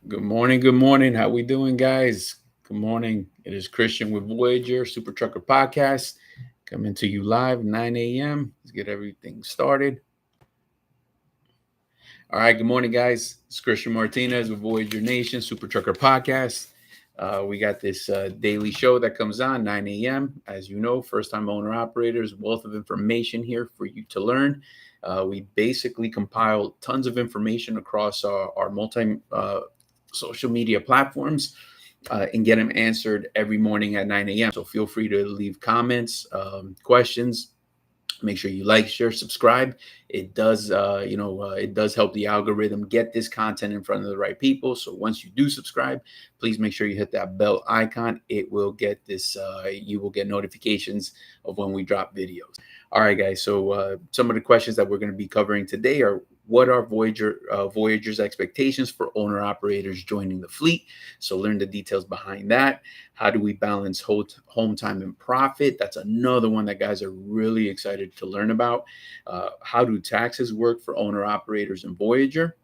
Good morning. Good morning. How we doing, guys? Good morning. It is Christian with Voyager Super Trucker Podcast coming to you live 9 a.m. Let's get everything started. All right. Good morning, guys. It's Christian Martinez with Voyager Nation Super Trucker Podcast. We got this daily show that comes on 9 a.m. As you know, first-time owner operators, wealth of information here for you to learn. We basically compile tons of information across our multi social media platforms and get them answered every morning at 9 a.m. So feel free to leave comments, questions. Make sure you like, share, subscribe. It does, it does help the algorithm get this content in front of the right people. So once you do subscribe, please make sure you hit that bell icon. It will get this. You will get notifications of when we drop videos. All right, guys. So some of the questions that we're going to be covering today are: what are Voyager's expectations for owner operators joining the fleet? So learn the details behind that. How do we balance home time and profit? That's another one that guys are really excited to learn about. How do taxes work for owner operators in Voyager?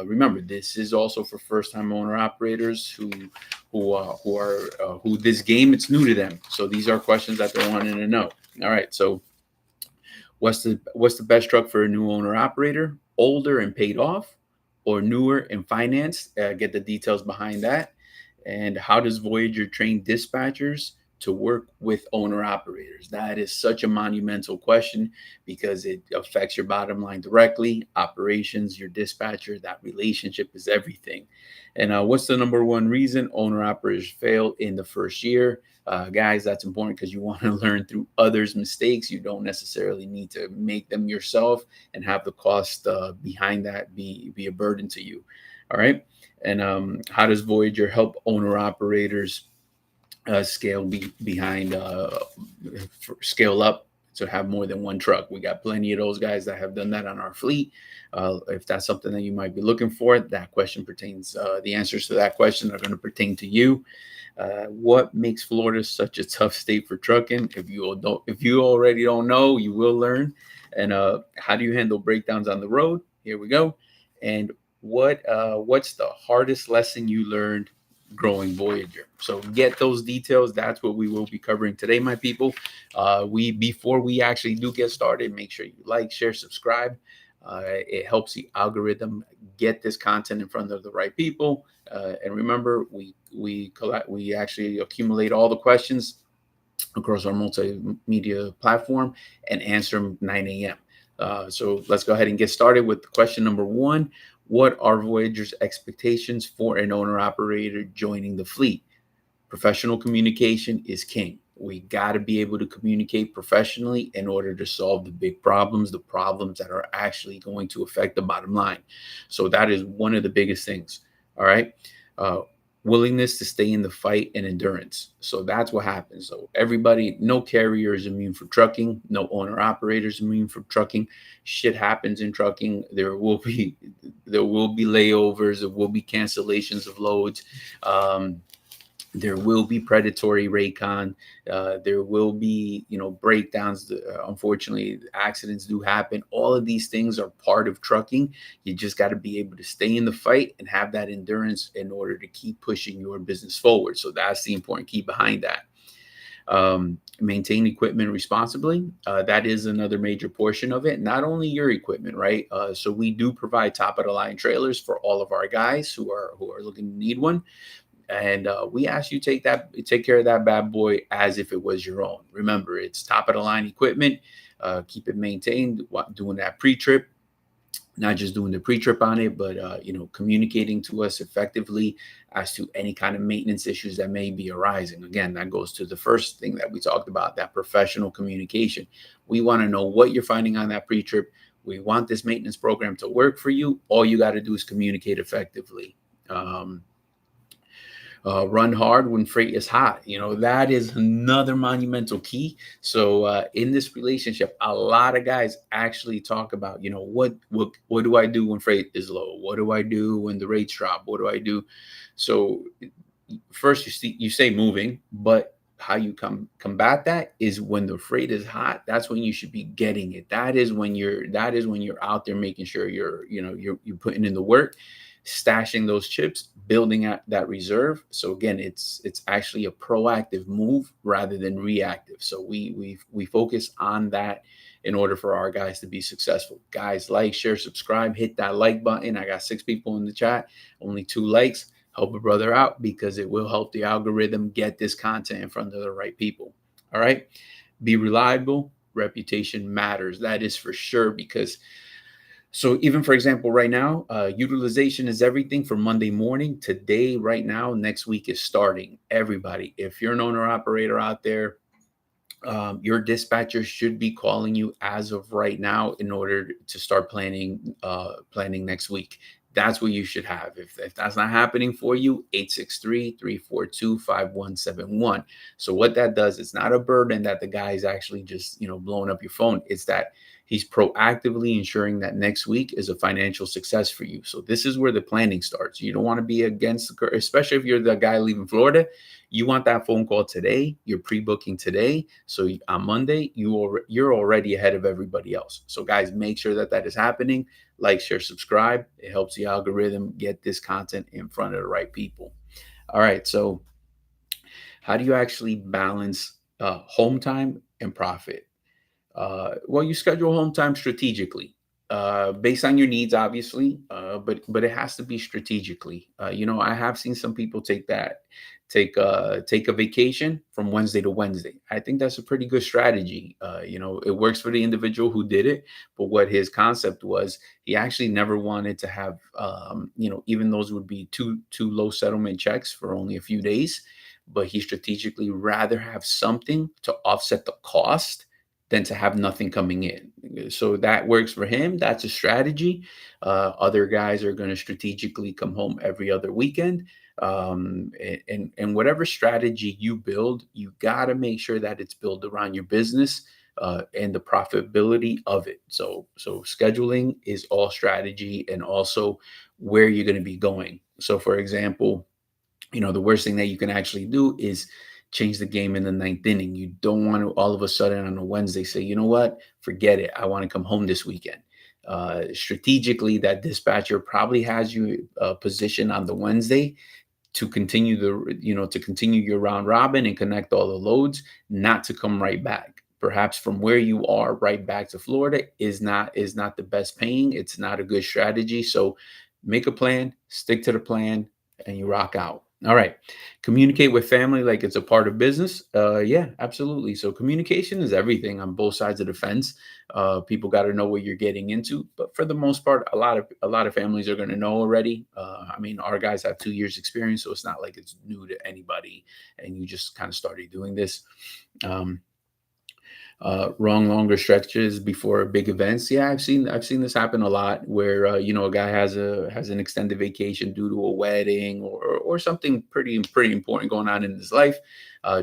Remember, this is also for first-time owner operators who this game, it's new to them. So these are questions that they're wanting to know. All right, so what's the best truck for a new owner operator? Older and paid off, or newer and financed? Get the details behind that. And how does Voyager train dispatchers to work with owner operators? That is such a monumental question because it affects your bottom line directly. Operations, your dispatcher, that relationship is everything. And what's the number one reason owner operators fail in the first year? Guys, that's important because you want to learn through others' mistakes. You don't necessarily need to make them yourself and have the cost behind that be a burden to you. All right. And how does Voyager help owner operators scale up to have more than one truck? We got plenty of those guys that have done that on our fleet. If that's something that you might be looking for, that question pertains. The answers to that question are going to pertain to you. What makes Florida such a tough state for trucking? If you already don't know, you will learn. And how do you handle breakdowns on the road? Here we go. And what's the hardest lesson you learned growing Voyager? So get those details. That's what we will be covering today, my people. Before we actually do get started, make sure you like, share, subscribe. It helps the algorithm get this content in front of the right people. And remember, we actually accumulate all the questions across our multimedia platform and answer them 9 a.m. So let's go ahead and get started with question number one. What are Voyager's expectations for an owner operator joining the fleet? Professional communication is king. We got to be able to communicate professionally in order to solve the big problems, the problems that are actually going to affect the bottom line. So that is one of the biggest things. All right. Willingness to stay in the fight and endurance. So that's what happens. So everybody, no carrier is immune from trucking. No owner operator is immune from trucking. Shit happens in trucking. There will be layovers. There will be cancellations of loads. There will be predatory raycon. There will be, breakdowns. Unfortunately, accidents do happen. All of these things are part of trucking. You just got to be able to stay in the fight and have that endurance in order to keep pushing your business forward. So that's the important key behind that. Maintain equipment responsibly. That is another major portion of it. Not only your equipment, right? So we do provide top of the line trailers for all of our guys who are looking to need one. And we ask you take care of that bad boy as if it was your own. Remember, it's top of the line equipment. Keep it maintained. Doing that pre-trip, not just doing the pre-trip on it, but communicating to us effectively as to any kind of maintenance issues that may be arising. Again, that goes to the first thing that we talked about, that professional communication. We want to know what you're finding on that pre-trip. We want this maintenance program to work for you. All you got to do is communicate effectively. Run hard when freight is hot. That is another monumental key. So in this relationship, a lot of guys actually talk about, what do I do when freight is low? What do I do when the rates drop? What do I do? So first you stay moving, but how you combat that is when the freight is hot. That's when you should be getting it. That is when you're out there making sure you're putting in the work. stashing those chips, building out that reserve. So again, it's actually a proactive move rather than reactive. So we focus on that in order for our guys to be successful. Guys, like, share, subscribe, hit that like button. I got 6 people in the chat, only 2 likes. Help a brother out because it will help the algorithm get this content in front of the right people. All right. Be reliable. Reputation matters. That is for sure. Because so even for example, right now, utilization is everything for Monday morning. Today, right now, next week is starting. Everybody, if you're an owner operator out there, your dispatcher should be calling you as of right now in order to start planning next week. That's what you should have. If that's not happening for you, 863-342-5171. So what that does, it's not a burden that the guy is actually just, blowing up your phone. It's that he's proactively ensuring that next week is a financial success for you. So this is where the planning starts. You don't want to be against the curve, especially if you're the guy leaving Florida. You want that phone call today. You're pre-booking today. So on Monday, you're already ahead of everybody else. So guys, make sure that is happening. Like, share, subscribe. It helps the algorithm get this content in front of the right people. All right. So how do you actually balance home time and profit? Well, you schedule home time strategically, based on your needs, obviously, but it has to be strategically. I have seen some people take a vacation from Wednesday to Wednesday. I think that's a pretty good strategy. It works for the individual who did it, but what his concept was, he actually never wanted to have, even those would be two low settlement checks for only a few days, but he strategically rather have something to offset the cost than to have nothing coming in. So that works for him. That's a strategy. Other guys are going to strategically come home every other weekend. And whatever strategy you build, you got to make sure that it's built around your business and the profitability of it. So scheduling is all strategy and also where you're going to be going. So for example, the worst thing that you can actually do is change the game in the ninth inning. You don't want to all of a sudden on a Wednesday say, you know what, forget it. I want to come home this weekend. Strategically, that dispatcher probably has you positioned on the Wednesday to continue to continue your round robin and connect all the loads, not to come right back. Perhaps from where you are right back to Florida is not the best paying. It's not a good strategy. So make a plan, stick to the plan, and you rock out. All right. Communicate with family like it's a part of business. Yeah, absolutely. So communication is everything on both sides of the fence. People got to know what you're getting into, but for the most part, a lot of families are going to know already. I mean, our guys have 2 years experience, so it's not like it's new to anybody and you just kind of started doing this. Wrong longer stretches before big events. Yeah, I've seen this happen a lot where a guy has an extended vacation due to a wedding or something pretty important going on in his life.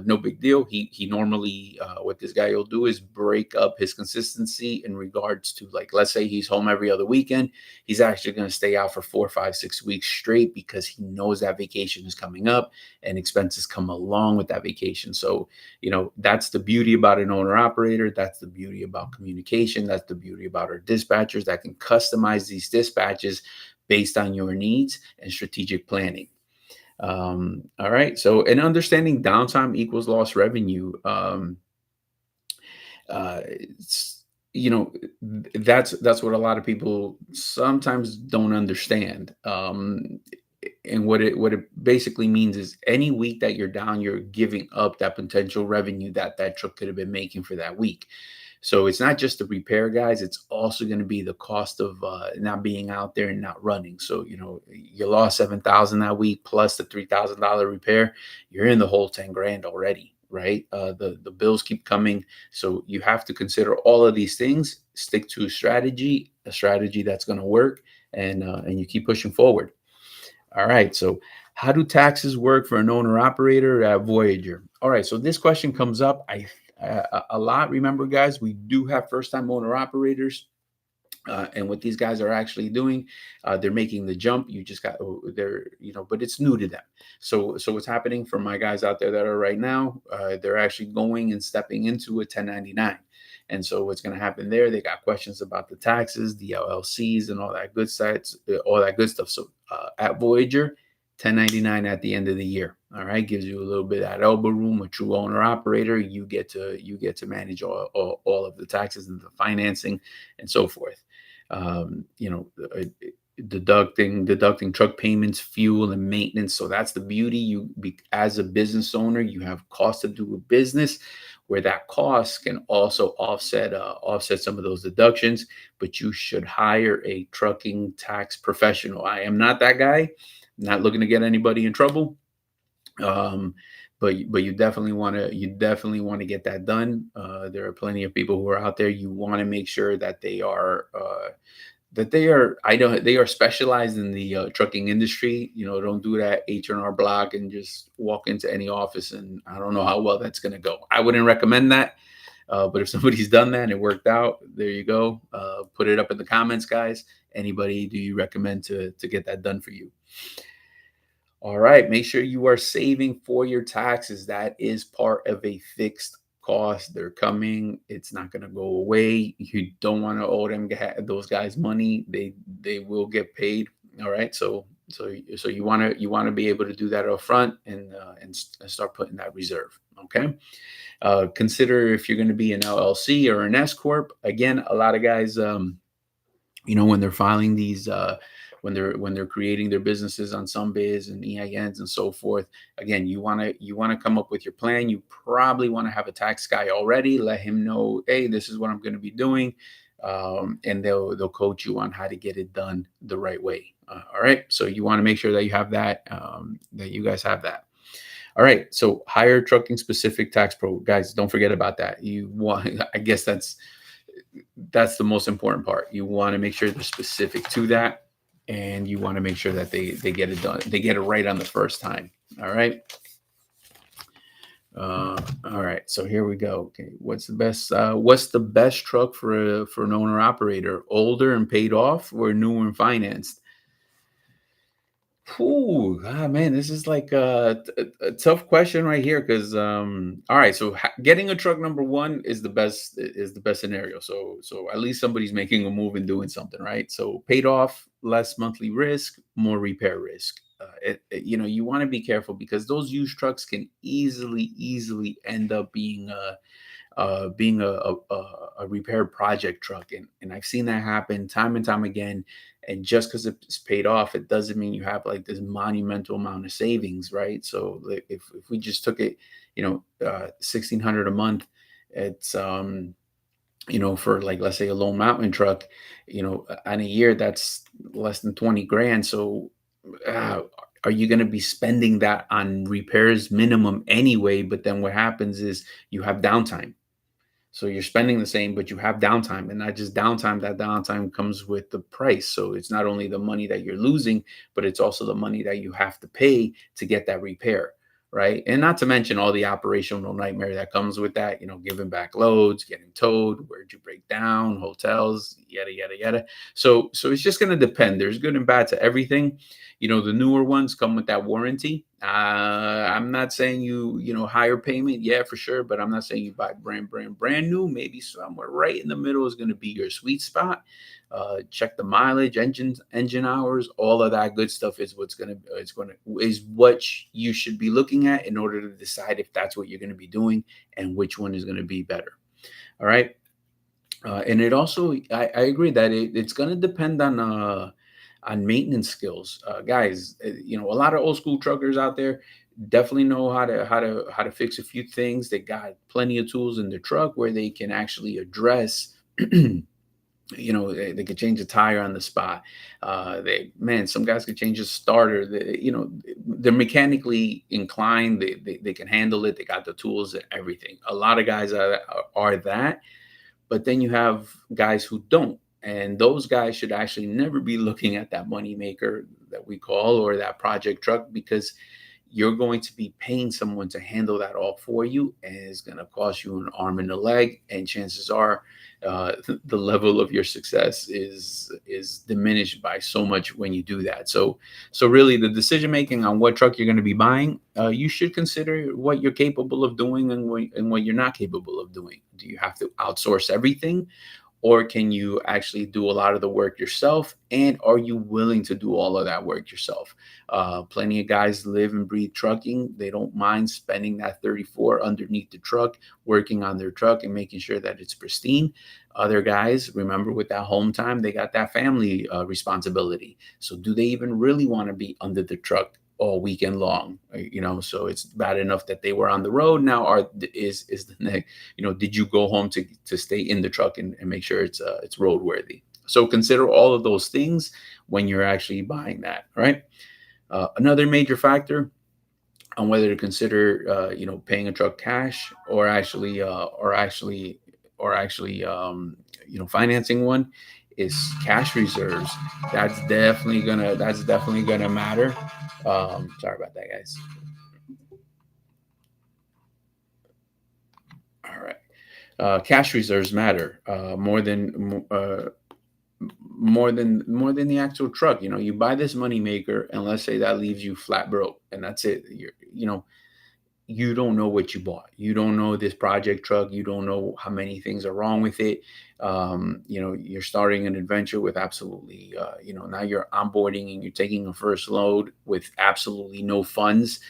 No big deal. He normally what this guy will do is break up his consistency in regards to, like, let's say he's home every other weekend. He's actually going to stay out for 4, 5, 6 weeks straight because he knows that vacation is coming up and expenses come along with that vacation. So that's the beauty about an owner operator. That's the beauty about communication. That's the beauty about our dispatchers that can customize these dispatches based on your needs and strategic planning. All right. So, and understanding downtime equals lost revenue. It's, that's what a lot of people sometimes don't understand. And what it basically means is any week that you're down, you're giving up that potential revenue that truck could have been making for that week. So it's not just the repair, guys. It's also going to be the cost of not being out there and not running. So, you lost 7,000 that week plus the $3,000 repair. You're in the whole 10 grand already, right? The bills keep coming. So you have to consider all of these things, stick to a strategy that's going to work, and you keep pushing forward. All right. So how do taxes work for an owner operator at Voyager? All right. So this question comes up a lot. Remember, guys, we do have first time owner operators. And what these guys are actually doing, they're making the jump. You just got, but it's new to them. So what's happening for my guys out there that are right now, they're actually going and stepping into a 1099. And so what's going to happen there? They got questions about the taxes, the LLCs, and all that good sites, all that good stuff. So at Voyager, 1099 at the end of the year. All right, gives you a little bit of that elbow room. A true owner operator, you get to manage all of the taxes and the financing and so forth. Deducting truck payments, fuel, and maintenance. So that's the beauty. As a business owner, you have cost to do a business, where that cost can also offset some of those deductions. But you should hire a trucking tax professional. I am not that guy. I'm not looking to get anybody in trouble. But you definitely want to get that done. There are plenty of people who are out there. You want to make sure that they are they are specialized in the trucking industry. Don't do that H&R Block and just walk into any office, and I don't know how well that's going to go. I wouldn't recommend that. But if somebody's done that and it worked out, there you go. Put it up in the comments, guys. Anybody do you recommend to get that done for you? All right. Make sure you are saving for your taxes. That is part of a fixed cost. They're coming. It's not going to go away. You don't want to owe those guys money. They will get paid. All right. So you want to be able to do that up front and start putting that reserve. Okay. Consider if you're going to be an LLC or an S corp. Again, a lot of guys, when they're filing these, when they're creating their businesses on SunBiz and EINs and so forth. Again, you want to come up with your plan. You probably want to have a tax guy already. Let him know, hey, this is what I'm going to be doing, and they'll coach you on how to get it done the right way. All right, so you want to make sure that you have that, that you guys have that. All right, so hire trucking specific tax pro guys. Don't forget about that. I guess that's the most important part. You want to make sure they're specific to that. And you want to make sure that they get it done. They get it right on the first time. All right. All right. So here we go. Okay. What's the best truck for an owner operator? Older and paid off, or newer and financed? Ooh, man, this is like a tough question right here. Because all right, so getting a truck, number one, is the best scenario. So at least somebody's making a move and doing something, right? So paid off, less monthly risk, more repair risk. You want to be careful, because those used trucks can easily end up being a repair project truck, and I've seen that happen time and time again. And just because it's paid off, it doesn't mean you have like this monumental amount of savings, right? So if we just took it, $1,600 a month, it's for, like, let's say a Lone Mountain truck, on a year, that's less than 20 grand. So are you going to be spending that on repairs minimum anyway? But then what happens is you have downtime. So you're spending the same, but you have downtime, and not just downtime. That downtime comes with the price. So it's not only the money that you're losing, but it's also the money that you have to pay to get that repair, right? And not to mention all the operational nightmare that comes with that, giving back loads, getting towed, where'd you break down, hotels, yada, yada, yada. So it's just going to depend. There's good and bad to everything. The newer ones come with that warranty. I'm not saying higher payment, yeah, for sure, but I'm not saying you buy brand new. Maybe somewhere right in the middle is going to be your sweet spot. Check the mileage, engine hours, all of that good stuff is what you should be looking at in order to decide if that's what you're going to be doing and which one is going to be better. All right. And it also, I agree that it's going to depend on maintenance skills, guys. A lot of old school truckers out there definitely know how to fix a few things. They got plenty of tools in their truck where they can actually address. They could change a tire on the spot. Some guys could change a starter. They're mechanically inclined. They can handle it. They got the tools and everything. A lot of guys are that, but then you have guys who don't. And those guys should actually never be looking at that money maker that we call, or that project truck, because you're going to be paying someone to handle that all for you, and it's going to cost you an arm and a leg. And chances are the level of your success is diminished by so much when you do that. So really, the decision making on what truck you're going to be buying, you should consider what you're capable of doing and what you're not capable of doing. Do you have to outsource everything, or can you actually do a lot of the work yourself? And are you willing to do all of that work yourself? Plenty of guys live and breathe trucking. They don't mind spending that 34 underneath the truck, working on their truck and making sure that it's pristine. Other guys, remember, with that home time, they got that family responsibility. So do they even really want to be under the truck all weekend long? So it's bad enough that they were on the road. Now is the next, did you go home to stay in the truck and make sure it's roadworthy? So consider all of those things when you're actually buying that, right? Another major factor on whether to consider paying a truck cash or actually financing one is cash reserves. That's definitely gonna matter. Sorry about that, guys. All right. Cash reserves matter more than the actual truck. You buy this money maker, and let's say that leaves you flat broke, and that's it. You don't know what you bought. You don't know this project truck. You don't know how many things are wrong with it. You're starting an adventure with absolutely, now you're onboarding and you're taking a first load with absolutely no funds.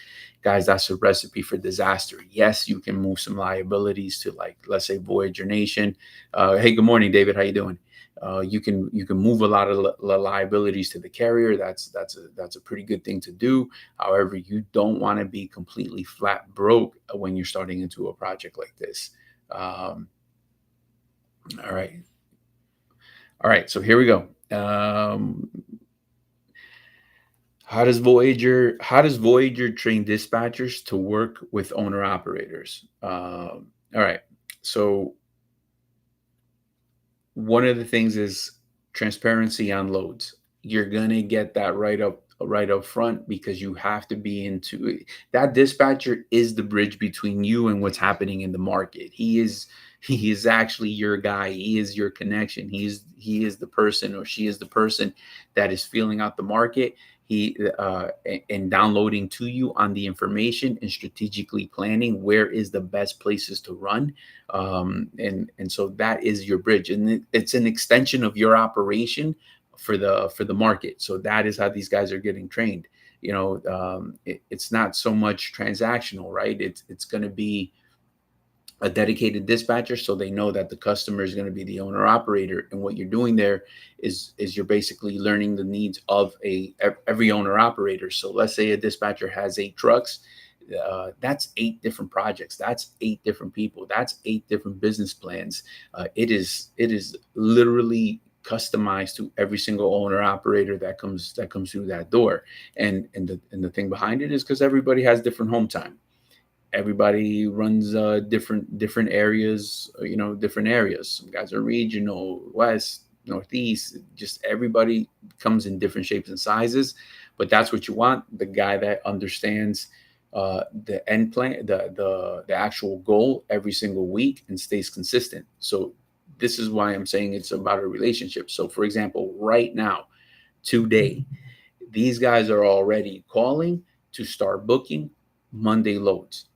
Guys, that's a recipe for disaster. Yes, you can move some liabilities to, like, let's say Voyager Nation. Hey, good morning, David. How you doing? You can move a lot of liabilities to the carrier. That's a pretty good thing to do. However, you don't want to be completely flat broke when you're starting into a project like this. All right. So here we go. How does Voyager train dispatchers to work with owner operators? All right. So one of the things is transparency on loads. You're gonna get that right up front, because you have to be into it. That dispatcher is the bridge between you and what's happening in the market. He is actually your guy. He is your connection. He is the person, or she is the person that is feeling out the market. And downloading to you on the information and strategically planning where is the best places to run. And so that is your bridge, and it's an extension of your operation for the market. So that is how these guys are getting trained. It's not so much transactional, right? It's going to be a dedicated dispatcher, so they know that the customer is going to be the owner operator, and what you're doing there is you're basically learning the needs of every owner operator. So let's say a dispatcher has 8 trucks. That's 8 different projects. That's 8 different people. That's 8 different business plans. It is literally customized to every single owner operator that comes through that door. And the thing behind it is because everybody has different home time. Everybody runs different areas. Different areas. Some guys are regional, west, northeast. Just everybody comes in different shapes and sizes, but that's what you want: the guy that understands the end plan, the actual goal every single week, and stays consistent. So this is why I'm saying it's about a relationship. So, for example, right now, today, these guys are already calling to start booking Monday loads.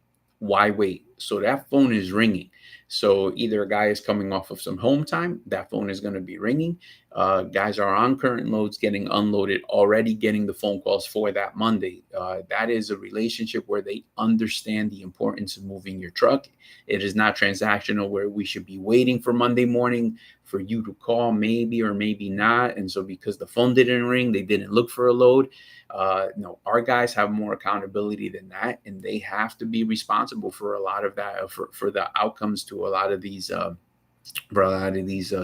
Why wait? So that phone is ringing. So either a guy is coming off of some home time, that phone is going to be ringing. Guys are on current loads, getting unloaded, already getting the phone calls for that Monday. That is a relationship where they understand the importance of moving your truck. It is not transactional, where we should be waiting for Monday morning for you to call, maybe or maybe not. And so because the phone didn't ring, they didn't look for a load. No, our guys have more accountability than that, and they have to be responsible for a lot of that, for the outcomes to a lot of these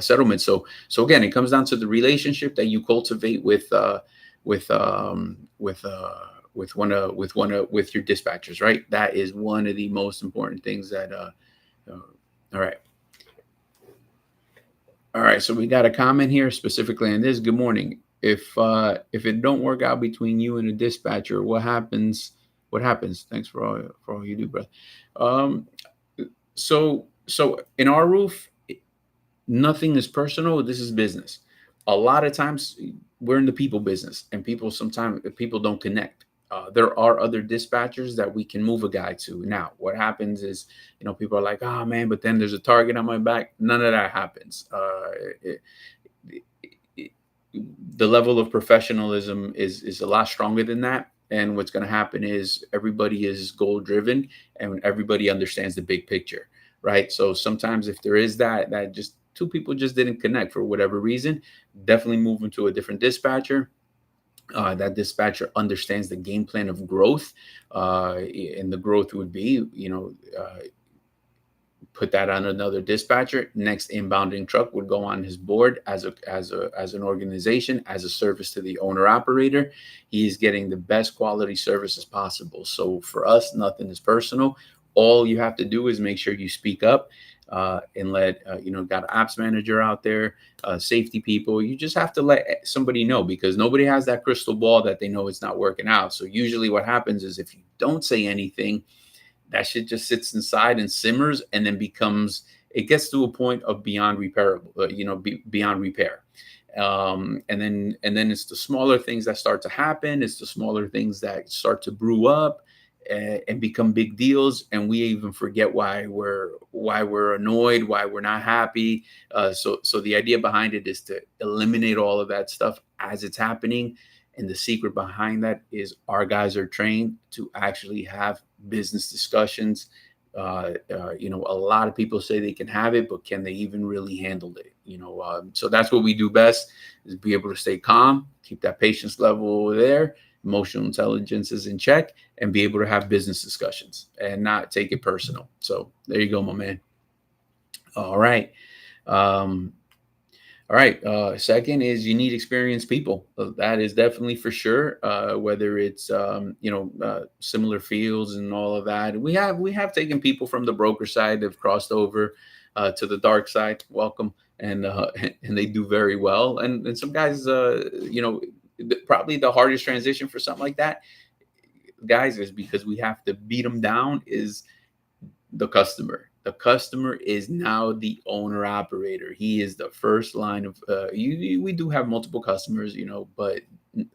settlements. So again, it comes down to the relationship that you cultivate with your dispatchers, right? That is one of the most important things that all right. So we got a comment here specifically on this. Good morning. If it don't work out between you and a dispatcher, what happens? Thanks for all you do, brother. So in our roof, Nothing is personal. This is business. A lot of times we're in the people business, and sometimes people don't connect. There are other dispatchers that we can move a guy to. Now, what happens is, people are like, oh man, but then there's a target on my back. None of that happens. It, it, the level of professionalism is a lot stronger than that. And what's going to happen is everybody is goal driven, and everybody understands the big picture, right? So sometimes if there is that just two people just didn't connect for whatever reason, definitely move into a different dispatcher. That dispatcher understands the game plan of growth, and the growth would be, put that on another dispatcher. Next inbounding truck would go on his board as an organization, as a service to the owner operator. He's getting the best quality service as possible. So for us, nothing is personal. All you have to do is make sure you speak up, and let got an ops manager out there, safety people. You just have to let somebody know, because nobody has that crystal ball that they know it's not working out. So usually what happens is, if you don't say anything, that shit just sits inside and simmers, and then it gets to a point of beyond repairable, beyond repair. And then it's the smaller things that start to happen. It's the smaller things that start to brew up, and become big deals. And we even forget why we're annoyed, why we're not happy. So the idea behind it is to eliminate all of that stuff as it's happening. And the secret behind that is our guys are trained to actually have business discussions. A lot of people say they can have it, but can they even really handle it? So that's what we do best, is be able to stay calm, keep that patience level there, emotional intelligence is in check, and be able to have business discussions and not take it personal. So there you go, my man. All right. All right. Second is, you need experienced people. That is definitely for sure. Whether it's similar fields and all of that. We have taken people from the broker side that have crossed over to the dark side. Welcome, and and they do very well. And some guys, probably the hardest transition for something like that, guys, is because we have to beat them down. Is the customer. The customer is now the owner operator. He is the first line of. We do have multiple customers, but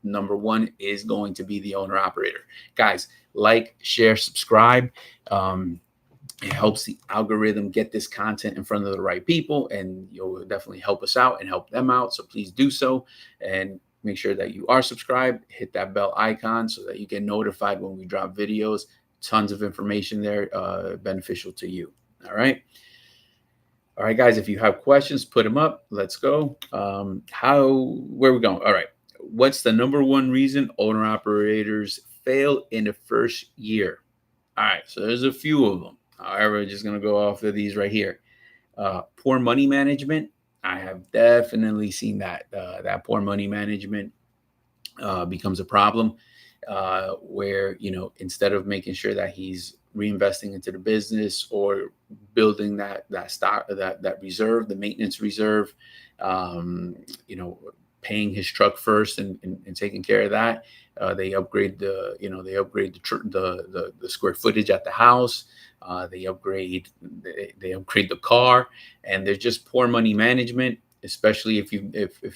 number one is going to be the owner operator. Guys, like, share, subscribe. It helps the algorithm get this content in front of the right people, and you'll definitely help us out and help them out. So please do so, and make sure that you are subscribed. Hit that bell icon so that you get notified when we drop videos. Tons of information there, beneficial to you. All right, guys. If you have questions, put them up. Let's go. Where are we going? All right. What's the number one reason owner operators fail in the first year? All right. So there's a few of them. However, we're just gonna go off of these right here. Poor money management. I have definitely seen that. That poor money management becomes a problem. Where instead of making sure that he's reinvesting into the business, or building that stock, that reserve, the maintenance reserve, paying his truck first, and taking care of that. They upgrade the square footage at the house. They upgrade the car, and there's just poor money management. Especially if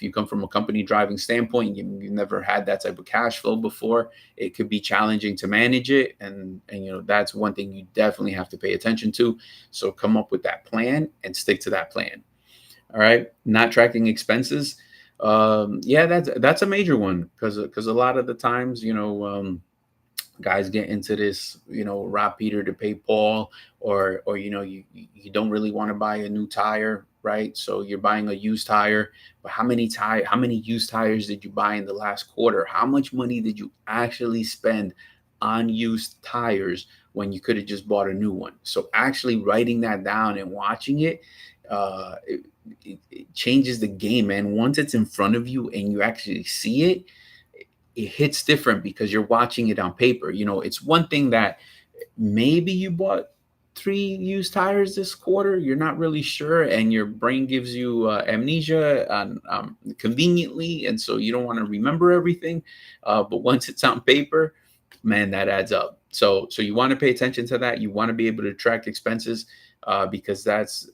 you come from a company driving standpoint, you've never had that type of cash flow before. It could be challenging to manage it, and that's one thing you definitely have to pay attention to. So come up with that plan and stick to that plan. All right, not tracking expenses. That's a major one, because a lot of the times, guys get into this, rob Peter to pay Paul, or you don't really want to buy a new tire, right? So you're buying a used tire, but how many used tires did you buy in the last quarter? How much money did you actually spend on used tires when you could have just bought a new one? So actually writing that down and watching it, it changes the game, man. Once it's in front of you and you actually see it, it hits different, because you're watching it on paper. It's one thing that maybe you bought 3 used tires this quarter, you're not really sure, and your brain gives you amnesia conveniently, and so you don't want to remember everything. But once it's on paper, man, that adds up. So you want to pay attention to that. You want to be able to track expenses. because that's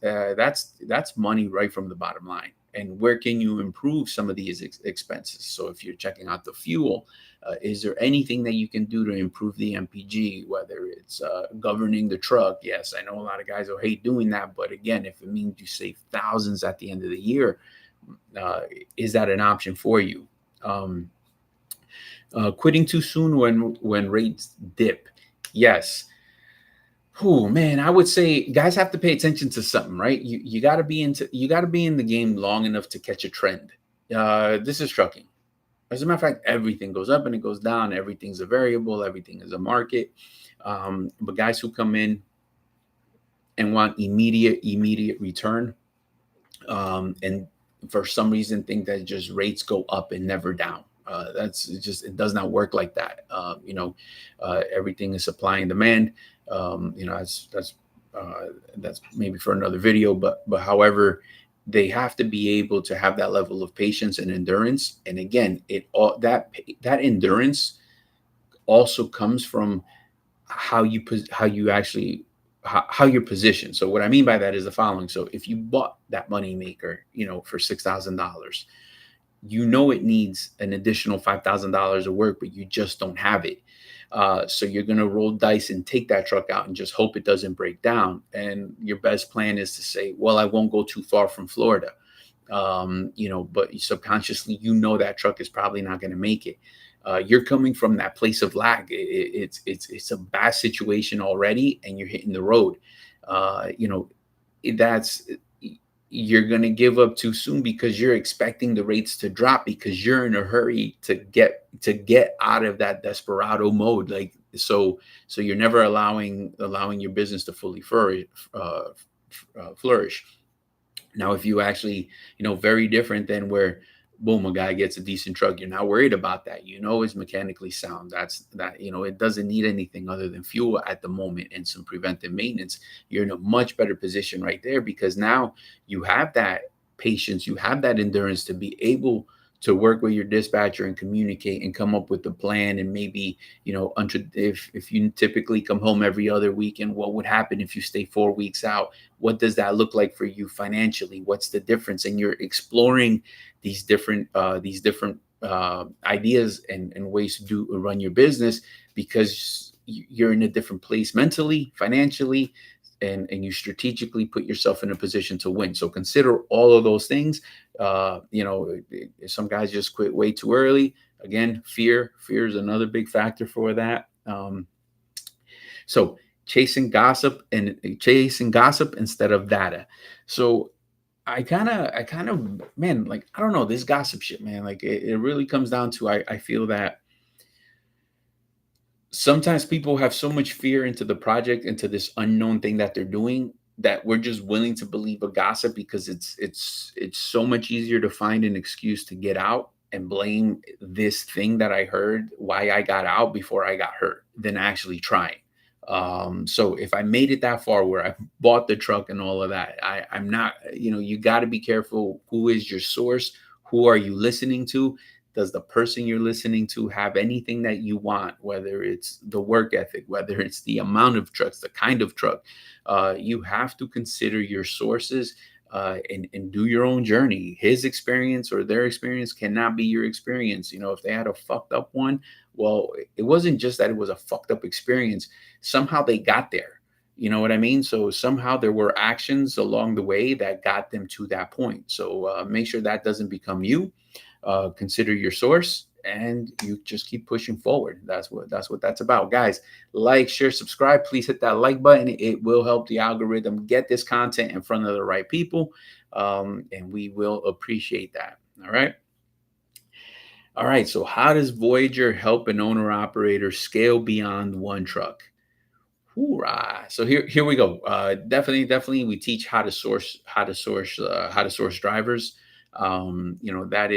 money right from the bottom line. And where can you improve some of these expenses? So if you're checking out the fuel, is there anything that you can do to improve the MPG? Whether it's governing the truck, yes, I know a lot of guys will hate doing that, but again, if it means you save thousands at the end of the year, uh, is that an option for you? Um, Quitting too soon when rates dip, yes. Oh man, I would say guys have to pay attention to something, right? You got to be in the game long enough to catch a trend. This is trucking. As a matter of fact, everything goes up and it goes down. Everything's a variable. Everything is a market. But guys who come in and want immediate return, and for some reason think that just rates go up and never down. That's just, it does not work like that. Everything is supply and demand. That's maybe for another video, but however, they have to be able to have that level of patience and endurance. And again, it all that endurance also comes from how you actually how you're positioned. So what I mean by that is the following. So if you bought that money maker, for $6,000, it needs an additional $5,000 of work, but you just don't have it. So you're going to roll dice and take that truck out and just hope it doesn't break down. And your best plan is to say, well, I won't go too far from Florida. But subconsciously, that truck is probably not going to make it. You're coming from that place of lack. It's a bad situation already, and you're hitting the road. That's you're going to give up too soon because you're expecting the rates to drop because you're in a hurry to get out of that desperado mode. Like so you're never allowing your business to fully flourish. Now, if you actually, very different than where, boom, a guy gets a decent truck, you're not worried about that. It's mechanically sound. It doesn't need anything other than fuel at the moment and some preventive maintenance. You're in a much better position right there because now you have that patience, you have that endurance to be able to work with your dispatcher and communicate and come up with a plan. And maybe, if you typically come home every other weekend, what would happen if you stay 4 weeks out? What does that look like for you financially? What's the difference? And you're exploring these different ideas and ways to run your business because you're in a different place mentally, financially, and you strategically put yourself in a position to win. So consider all of those things. Some guys just quit way too early. Again, fear is another big factor for that. So chasing gossip instead of data. So I kind of, man, like, I don't know, this gossip shit, man, like it really comes down to, I feel that sometimes people have so much fear into the project, into this unknown thing that they're doing, that we're just willing to believe a gossip because it's so much easier to find an excuse to get out and blame this thing that I heard why I got out before I got hurt than actually trying. So if I made it that far where I bought the truck and all of that, I'm not, you got to be careful. Who is your source? Who are you listening to? Does the person you're listening to have anything that you want, whether it's the work ethic, whether it's the amount of trucks, the kind of truck? You have to consider your sources and do your own journey. His experience or their experience cannot be your experience. If they had a fucked up one, well, it wasn't just that it was a fucked up experience. Somehow they got there. You know what I mean? So somehow there were actions along the way that got them to that point. So make sure that doesn't become you. Consider your source, and you just keep pushing forward. That's what that's about, guys. Like, share, subscribe. Please hit that like button. It will help the algorithm get this content in front of the right people, and we will appreciate that. All right. So how does Voyager help an owner operator scale beyond one truck? Hoorah. So here we go. Definitely we teach how to source drivers. That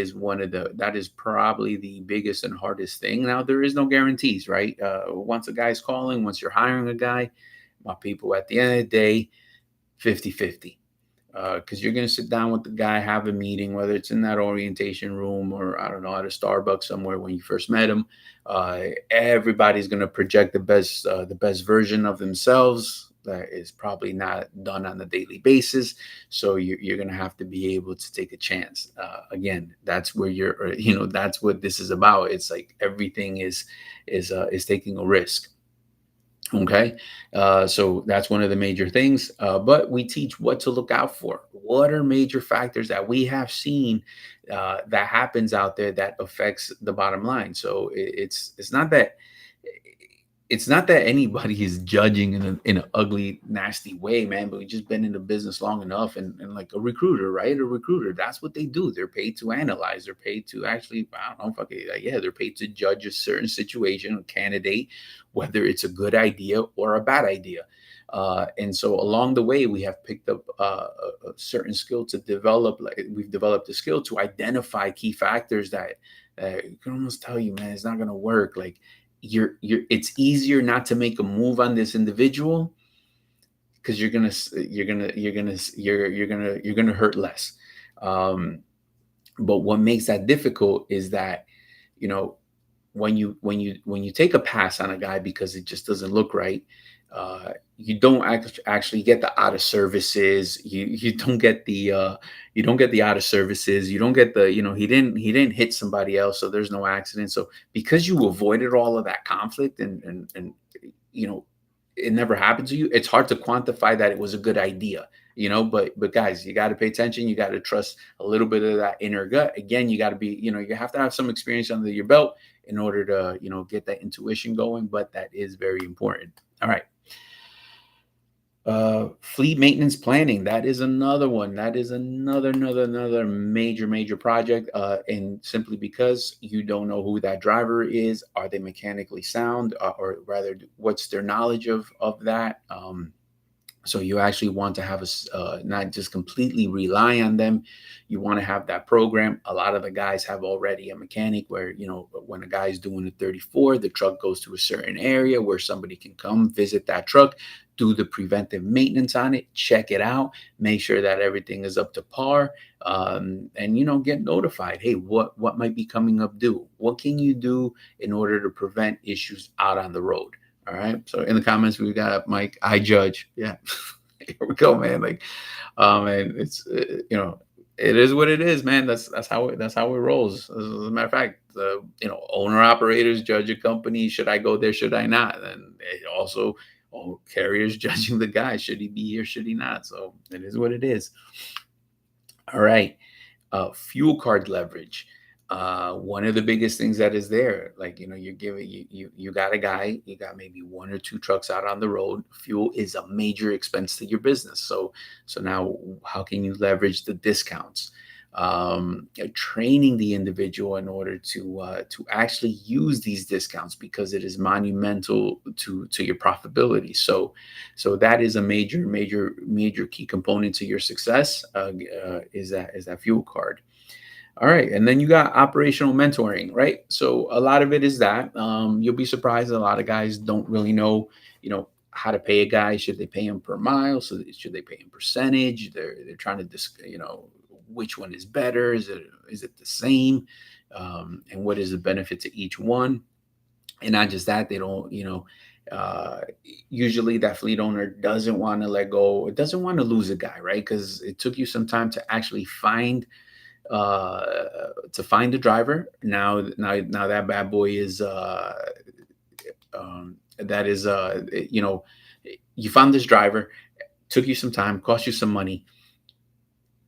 is probably the biggest and hardest thing. Now, there is no guarantees, right? Once a guy's calling, once you're hiring a guy, my people, at the end of the day, 50-50. Because you're going to sit down with the guy, have a meeting, whether it's in that orientation room or, I don't know, at a Starbucks somewhere when you first met him. Everybody's going to project the best version of themselves. that is probably not done on a daily basis. So you're going to have to be able to take a chance. Again, that's where that's what this is about. It's like everything is taking a risk. Okay. So that's one of the major things. But we teach what to look out for. What are major factors that we have seen that happens out there that affects the bottom line? So it's not that anybody is judging in an ugly, nasty way, man, but we've just been in the business long enough, and like a recruiter, right? A recruiter, that's what they do. They're paid to analyze. They're paid to actually, I don't know, yeah, they're paid to judge a certain situation, a candidate, whether it's a good idea or a bad idea. And so along the way, we have picked up a certain skill to develop. Like we've developed a skill to identify key factors that you can almost tell you, man, it's not going to work. Like it's easier not to make a move on this individual because you're gonna hurt less. Um, but what makes that difficult is that, you know, when you take a pass on a guy because it just doesn't look right, you don't actually get the out of services. You don't get the out of services. You don't get the, he didn't hit somebody else, so there's no accident. So because you avoided all of that conflict and you know it never happened to you, it's hard to quantify that it was a good idea. But guys, you got to pay attention. You got to trust a little bit of that inner gut. Again, you got to be, you have to have some experience under your belt in order to, get that intuition going. But that is very important. All right. Fleet maintenance planning, that is another one. That is another major project. And simply because you don't know who that driver is, are they mechanically sound, or rather, what's their knowledge of that? So you actually want to have not just completely rely on them. You want to have that program. A lot of the guys have already a mechanic where, when a guy is doing a 34, the truck goes to a certain area where somebody can come visit that truck, do the preventive maintenance on it, check it out, make sure that everything is up to par, and get notified. Hey, what might be coming up due? What can you do in order to prevent issues out on the road? All right. So in the comments, we got Mike. I judge. Yeah. Here we go, man. Like, and it's it is what it is, man. That's how it rolls. As a matter of fact, the owner operators judge a company. Should I go there? Should I not? And it also, carriers judging the guy. Should he be here? Should he not? So it is what it is. All right. Fuel card leverage. One of the biggest things that is there, like, you're giving you got a guy, you got maybe one or two trucks out on the road. Fuel is a major expense to your business. So now how can you leverage the discounts? Training the individual in order to actually use these discounts, because it is monumental to your profitability. So that is a major key component to your success. Is that fuel card. All right. And then you got operational mentoring, right? So a lot of it is that you'll be surprised. A lot of guys don't really know, how to pay a guy. Should they pay him per mile? So should they pay him percentage? They're trying to which one is better? Is it the same? And what is the benefit to each one? And not just that, they don't, usually that fleet owner doesn't want to let go. It doesn't want to lose a guy, right? Because it took you some time to actually find the driver. Now that bad boy is you found this driver, took you some time, cost you some money,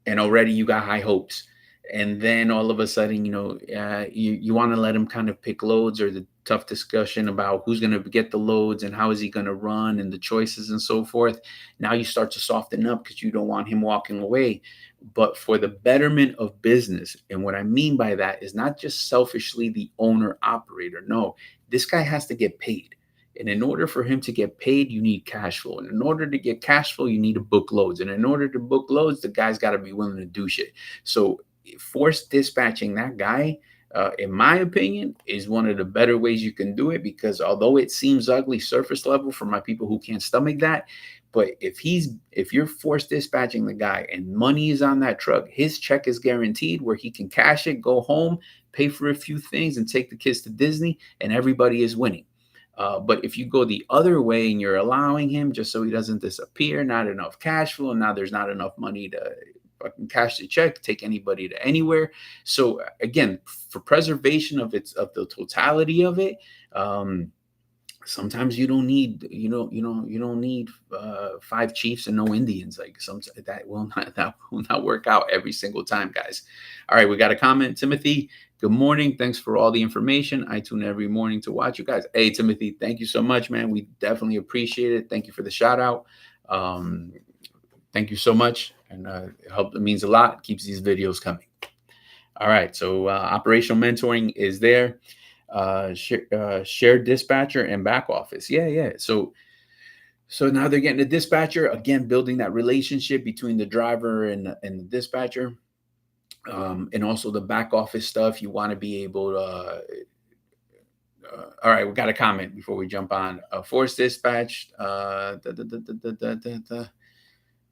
and already you got high hopes. And then all of a sudden, you want to let him kind of pick loads, or the tough discussion about who's going to get the loads and how is he going to run and the choices and so forth. Now you start to soften up because you don't want him walking away. But for the betterment of business, and what I mean by that is not just selfishly the owner operator. No, this guy has to get paid. And in order for him to get paid, you need cash flow. And in order to get cash flow, you need to book loads. And in order to book loads, the guy's got to be willing to do shit. So force dispatching that guy, in my opinion, is one of the better ways you can do it, because although it seems ugly surface level for my people who can't stomach that, but if you're force dispatching the guy and money is on that truck, his check is guaranteed where he can cash it, go home, pay for a few things, and take the kids to Disney, and everybody is winning. But if you go the other way and you're allowing him just so he doesn't disappear, not enough cash flow, now there's not enough money to fucking cash the check, take anybody to anywhere. So again, for preservation of the totality of it, sometimes you don't need 5 chiefs and no Indians. Like some that will not work out every single time, guys. All right, we got a comment, Timothy. Good morning. Thanks for all the information. I tune every morning to watch you guys. Hey, Timothy, thank you so much, man. We definitely appreciate it. Thank you for the shout out. Thank you so much, and it means a lot. It keeps these videos coming. All right, so operational mentoring is there. Shared dispatcher and back office. Yeah. So now they're getting a dispatcher, again, building that relationship between the driver and the dispatcher. And also the back office stuff. You want to be able to. All right, we got a comment before we jump on. Force dispatch.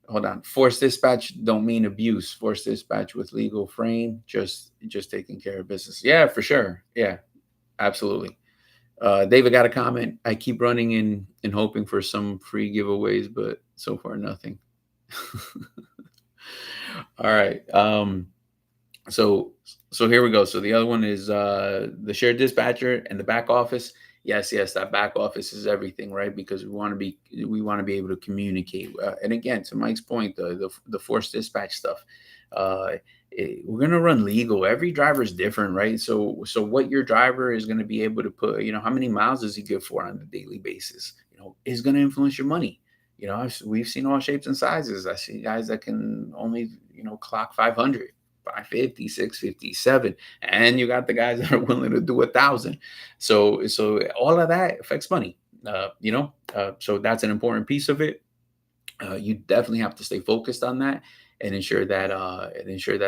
Hold on. Force dispatch don't mean abuse. Force dispatch with legal frame, just taking care of business. Yeah, for sure. Yeah. Absolutely. David got a comment. I keep running in and hoping for some free giveaways, but so far nothing. All right. So here we go. So the other one is the shared dispatcher and the back office. Yes, that back office is everything, right? Because we want to be able to communicate. And again, to Mike's point, the forced dispatch stuff. We're going to run legal. Every driver is different, right? So what your driver is going to be able to put, how many miles does he give for on a daily basis, is going to influence your money. We've seen all shapes and sizes. I see guys that can only, clock 500, 550, 650, 7, and you got the guys that are willing to do 1,000. So all of that affects money, so that's an important piece of it. You definitely have to stay focused on that and ensure that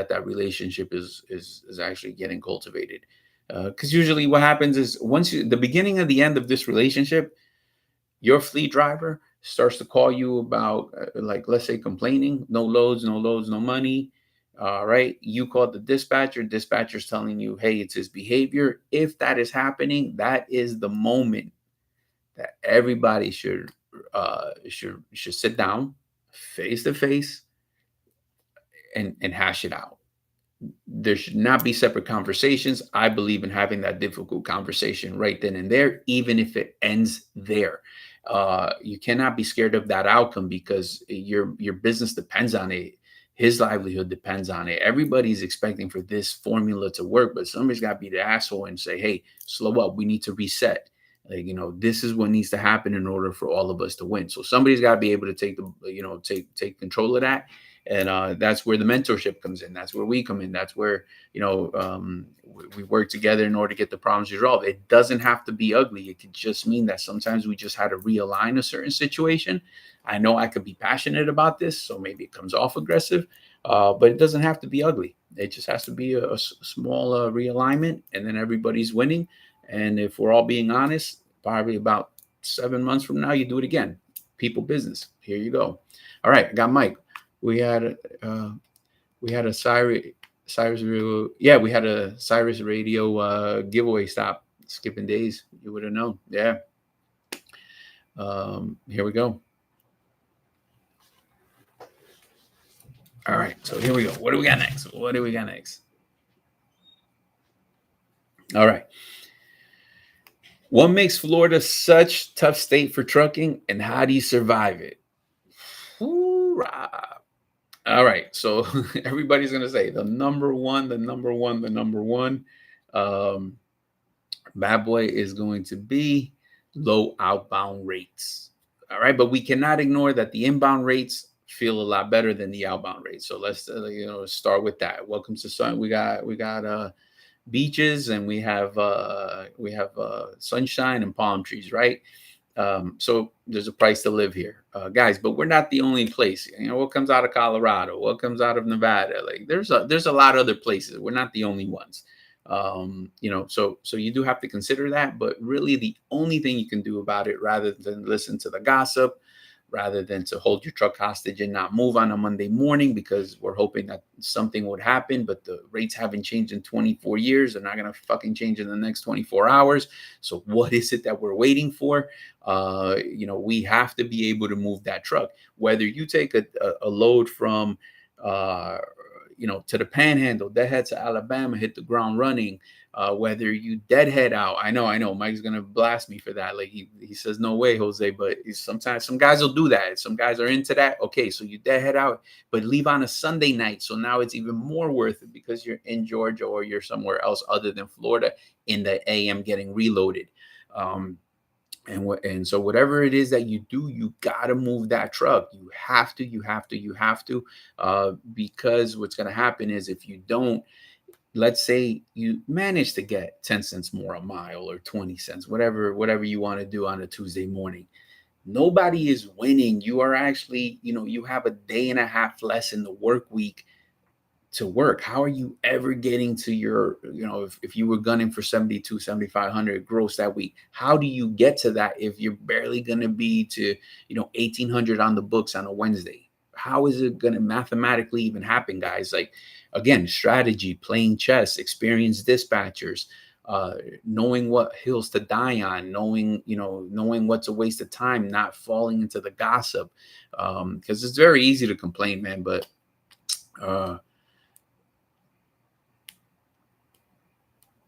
that relationship is actually getting cultivated. Because usually what happens is the beginning of the end of this relationship, your fleet driver starts to call you about, like, let's say complaining, no loads, no money. Right. You called the dispatcher's telling you, hey, it's his behavior. If that is happening, that is the moment that everybody should sit down face to face and hash it out. There should not be separate conversations. I believe in having that difficult conversation right then and there, even if it ends there. You cannot be scared of that outcome because your business depends on it. His livelihood depends on it. Everybody's expecting for this formula to work, but somebody's got to be the asshole and say, hey, slow up. We need to reset. Like, this is what needs to happen in order for all of us to win. So somebody's got to be able to take control of that. And that's where the mentorship comes in. That's where we come in. That's where, we work together in order to get the problems resolved. It doesn't have to be ugly. It could just mean that sometimes we just had to realign a certain situation. I know I could be passionate about this, so maybe it comes off aggressive, but it doesn't have to be ugly. It just has to be a small realignment, and then everybody's winning. And if we're all being honest, probably about 7 months from now, you do it again. People business. Here you go. All right, I got Mike. We had a Cyrus Radio. Yeah, we had a Cyrus Radio giveaway. Stop skipping days. You would have known. Yeah. Here we go. All right, so here we go. What do we got next? All right. What makes Florida such tough state for trucking, and how do you survive it? Hoorah. All right, so everybody's gonna say the number one. Bad boy is going to be low outbound rates. All right, but we cannot ignore that the inbound rates feel a lot better than the outbound rates. So let's start with that. Welcome to sun. We got beaches, and we have sunshine and palm trees, right? So there's a price to live here, guys. But we're not the only place. What comes out of Colorado? What comes out of Nevada? Like there's a lot of other places. We're not the only ones. So you do have to consider that. But really, the only thing you can do about it, rather than listen to the gossip, rather than to hold your truck hostage and not move on a Monday morning because we're hoping that something would happen, but the rates haven't changed in 24 years. They're not going to fucking change in the next 24 hours. So what is it that we're waiting for? We have to be able to move that truck. Whether you take a load from, to the Panhandle, deadhead to Alabama, hit the ground running. Whether you deadhead out, I know, Mike's gonna blast me for that. Like he says, no way, Jose. But sometimes some guys will do that. Some guys are into that. Okay, so you deadhead out, but leave on a Sunday night. So now it's even more worth it because you're in Georgia or you're somewhere else other than Florida in the AM getting reloaded. And so whatever it is that you do, you gotta move that truck. You have to, because what's gonna happen is if you don't, let's say you manage to get 10 cents more a mile or 20 cents, whatever you want to do on a Tuesday morning. Nobody is winning. You are actually, you have a day and a half less in the work week to work. How are you ever getting to your, if you were gunning for 72, 7,500 gross that week, how do you get to that if you're barely going to be to, 1,800 on the books on a Wednesday? How is it going to mathematically even happen, guys? Like, again, strategy, playing chess, experienced dispatchers, knowing what hills to die on, knowing what's a waste of time, not falling into the gossip. Because it's very easy to complain, man, but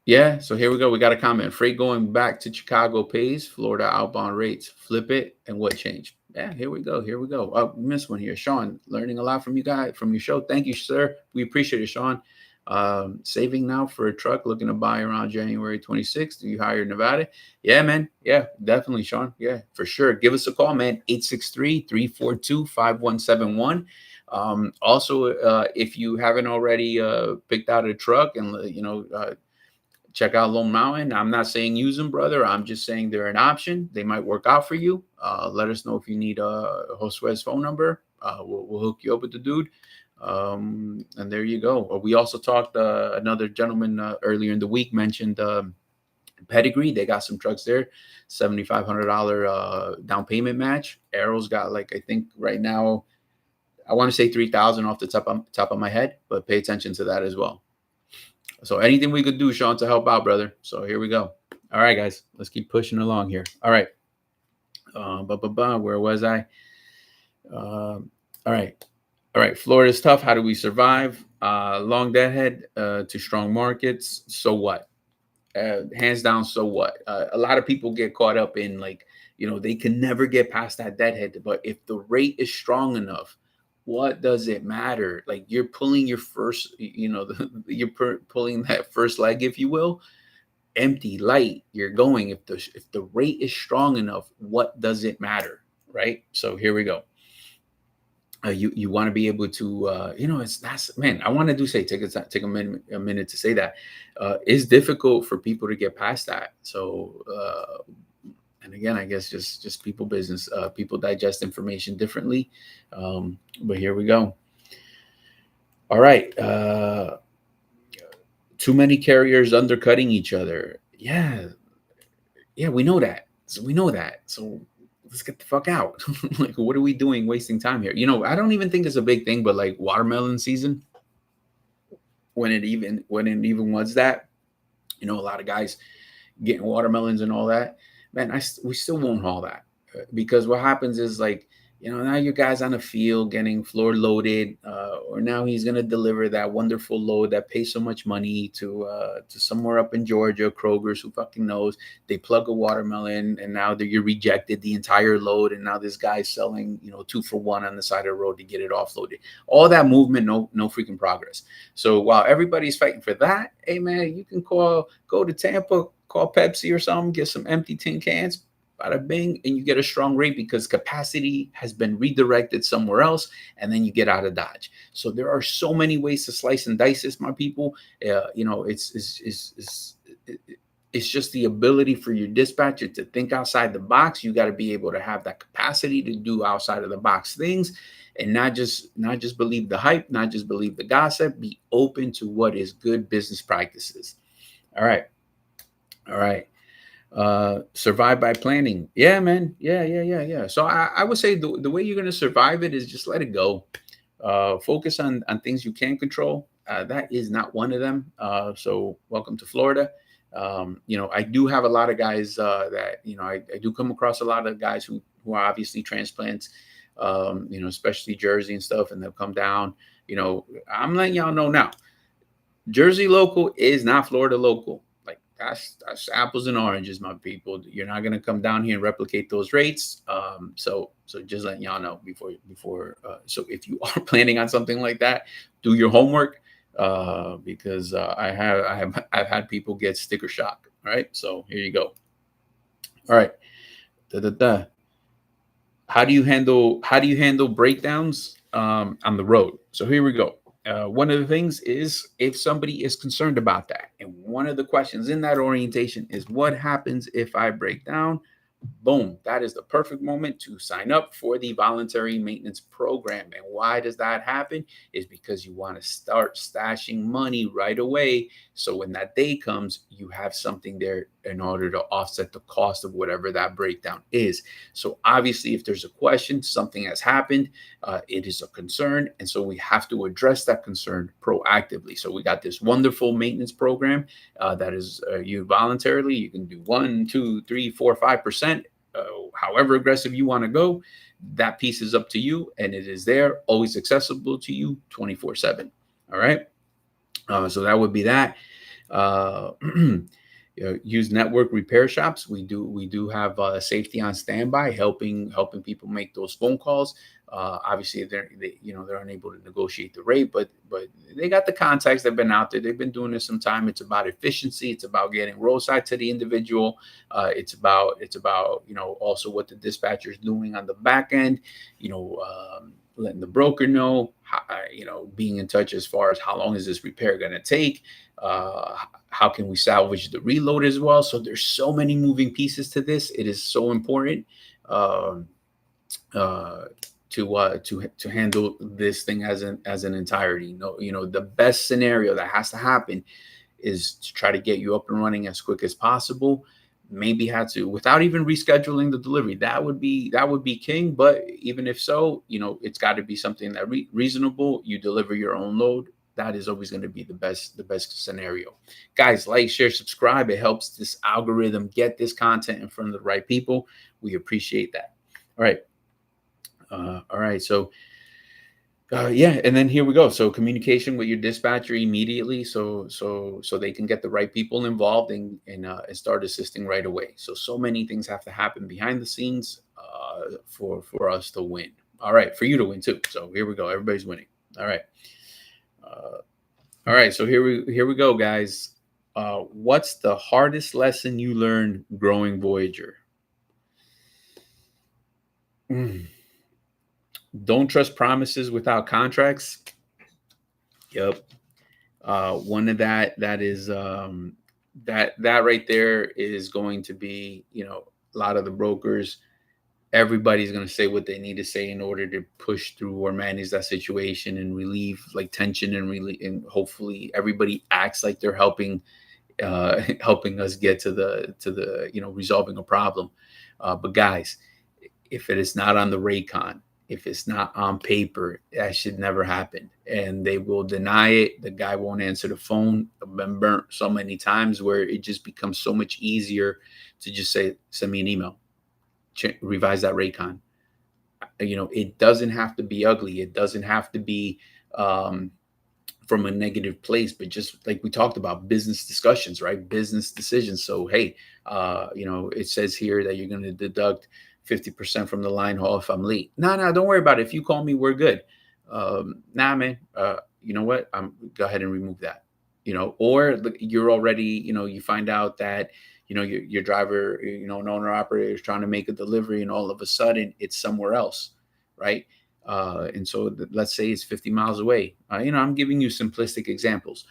yeah, so here we go. We got a comment. Freight going back to Chicago pays, Florida outbound rates. Flip it, and what changed? Yeah, here we go. Oh, we missed one here. Sean, learning a lot from you guys, from your show. Thank you, sir. We appreciate it, Sean. Saving now for a truck, looking to buy around January 26th. Do you hire Nevada? Yeah, man. Yeah, definitely, Sean. Yeah, for sure. Give us a call, man. 863-342-5171. Also, if you haven't already picked out a truck and, check out Lone Mountain. I'm not saying use them, brother. I'm just saying they're an option. They might work out for you. Let us know if you need Josue's phone number. We'll hook you up with the dude. And there you go. We also talked, another gentleman earlier in the week mentioned Pedigree. They got some trucks there, $7,500 down payment match. Arrow's got, like, I think right now, I want to say 3,000 off the top of my head, but pay attention to that as well. So anything we could do, Sean, to help out, brother. So here we go. All right, guys, let's keep pushing along here. All right. Where was I? All right. Florida's tough. How do we survive? Long deadhead to strong markets. So what? Hands down, so what? A lot of people get caught up in, like, they can never get past that deadhead. But if the rate is strong enough, what does it matter? Like, you're pulling your first, pulling that first leg, if you will, empty, light. You're going. If the rate is strong enough, what does it matter, right? So here we go. You want to be able to, man. I want to take a minute to say that it's difficult for people to get past that. So. And again, I guess just people business. People digest information differently. But here we go. All right. Too many carriers undercutting each other. Yeah, we know that. So let's get the fuck out. Like, what are we doing wasting time here? I don't even think it's a big thing, but like watermelon season, when it even was that, a lot of guys getting watermelons and all that. Man, we still won't haul that, because what happens is, like, now your guy's on the field getting floor loaded, or now he's going to deliver that wonderful load that pays so much money to somewhere up in Georgia, Kroger's, who fucking knows. They plug a watermelon, and now you rejected the entire load, and now this guy's selling 2 for 1 on the side of the road to get it offloaded. All that movement, no freaking progress. So while everybody's fighting for that, hey man, you can go to Tampa, call Pepsi or something, get some empty tin cans, bada bing, and you get a strong rate because capacity has been redirected somewhere else, and then you get out of Dodge. So there are so many ways to slice and dice this, my people. It's just the ability for your dispatcher to think outside the box. You got to be able to have that capacity to do outside of the box things, and not just believe the hype, not just believe the gossip. Be open to what is good business practices. All right. Survive by planning. Yeah, man. Yeah. So I would say the way you're going to survive it is just let it go. Focus on things you can control. That is not one of them. So welcome to Florida. I do have a lot of guys that, I do come across a lot of guys who are obviously transplants, especially Jersey and stuff, and they'll come down. I'm letting y'all know now, Jersey local is not Florida local. Like that's apples and oranges, my people. You're not gonna come down here and replicate those rates. So just letting y'all know before. So if you are planning on something like that, do your homework, because I've had people get sticker shock. All right, so here you go. All right, da, da, da. How do you handle breakdowns on the road? So here we go. One of the things is if somebody is concerned about that, and one of the questions in that orientation is what happens if I break down? Boom, that is the perfect moment to sign up for the voluntary maintenance program. And why does that happen? Is because you want to start stashing money right away. So when that day comes, you have something there in order to offset the cost of whatever that breakdown is. So obviously, if there's a question, something has happened, it is a concern. And so we have to address that concern proactively. So we got this wonderful maintenance program that is you voluntarily, you can do 1, 2, 3, 4, 5%, however aggressive you want to go. That piece is up to you, and it is there, always accessible to you 24/7. All right. So that would be that. Uh, use network repair shops. We do have safety on standby, helping people make those phone calls. Obviously, they're unable to negotiate the rate, but they got the contacts. They've been out there. They've been doing this some time. It's about efficiency. It's about getting roadside to the individual. It's about also what the dispatcher is doing on the back end. Letting the broker know. Being in touch as far as how long is this repair going to take. How can we salvage the reload as well? So there's so many moving pieces to this. It is so important um, uh, to handle this thing as an entirety. The best scenario that has to happen is to try to get you up and running as quick as possible. Maybe had to without even rescheduling the delivery. That would be king. But even if so, it's got to be something that reasonable. You deliver your own load. That is always going to be the best scenario. Guys, like, share, subscribe. It helps this algorithm get this content in front of the right people. We appreciate that. All right. All right. So yeah, and then here we go. So communication with your dispatcher immediately, so they can get the right people involved and start assisting right away. So many things have to happen behind the scenes for us to win. All right, for you to win too. So here we go. Everybody's winning. All right. All right. So here we go, guys. What's the hardest lesson you learned growing Voyager? Mm. Don't trust promises without contracts. Yep. One of that is that right there is going to be, a lot of the brokers. Everybody's going to say what they need to say in order to push through or manage that situation and relieve like tension and hopefully everybody acts like they're helping us get to the resolving a problem. But guys, if it is not on the Raycon, if it's not on paper, that should never happen. And they will deny it. The guy won't answer the phone. I've been burnt so many times where it just becomes so much easier to just say, send me an email, revise that Raycon. It doesn't have to be ugly. It doesn't have to be from a negative place, but just like we talked about, business discussions, right? Business decisions. So, hey, it says here that you're going to deduct 50% from the line haul if I'm late. No, don't worry about it. If you call me, we're good. Nah, man. You know what? Go ahead and remove that. Or you're already, you find out that, your driver, an owner operator is trying to make a delivery, and all of a sudden it's somewhere else, right? And so let's say it's 50 miles away. I'm giving you simplistic examples.